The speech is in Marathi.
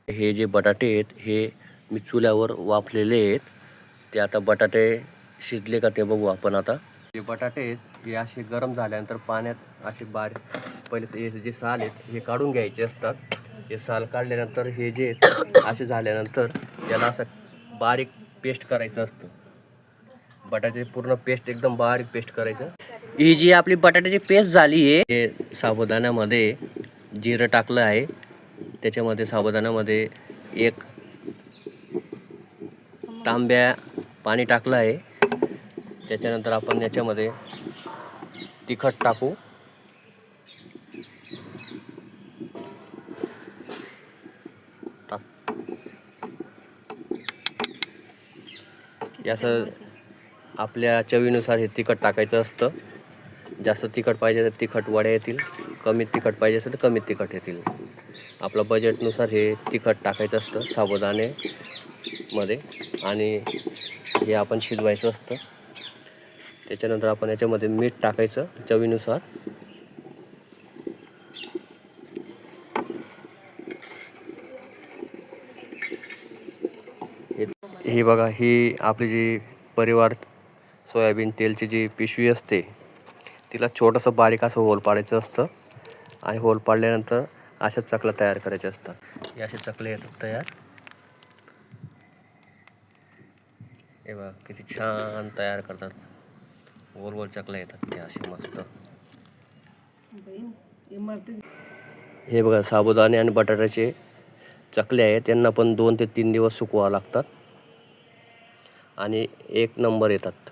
हे जे बटाटे आहेत हे मी चुल्यावर वाफलेले आहेत. ते आता बटाटे शिजले का ते बघू आपण. आता जे बटाटे आहेत हे असे गरम झाल्यानंतर पाण्यात असे बारीक पहिले हे जे साल आहेत हे काढून घ्यायचे असतात. हे साल काढल्यानंतर हे जे असे झाल्यानंतर त्याला असं बारीक पेस्ट करायचं असतं. बटाट्याची पूर्ण पेस्ट एकदम बारीक पेस्ट करायचं. ही जी आपली बटाट्याची पेस्ट झाली आहे हे साबुदाण्यामध्ये जिरं टाकलं आहे. त्याच्यामध्ये साबुदाण्यामध्ये एक तांब्या पाणी टाकलं आहे. त्याच्यानंतर आपण याच्यामध्ये तिखट टाकू. असं आपल्या चवीनुसार हे तिखट टाकायचं असतं. जास्त तिखट पाहिजे तर तिखट वड्या येतील, कमी तिखट पाहिजे असेल तर कमी तिखट येतील. आपलं बजेटनुसार हे तिखट टाकायचं असतं साबुदाणे मध्ये आणि हे आपण शिजवायचं असतं. त्याच्यानंतर आपण याच्यामध्ये मीठ टाकायचं चवीनुसार. हे बघा, ही आपली जी परिवार सोयाबीन तेलची जी पिशवी असते तिला छोटंसं बारीक असं होल पाडायचं असतं आणि होल पाडल्यानंतर अशा चकल्या तयार करायच्या असतात. हे असे चकले येतात तयार. हे बघा किती छान तयार करतात. गोल गोल चकल्या येतात ते असे मस्त. हे बघा साबुदाणे आणि बटाट्याचे चकले आहेत. त्यांना पण 2 ते 3 दिवस सुकवावं लागतात आणि एक नंबर येतात.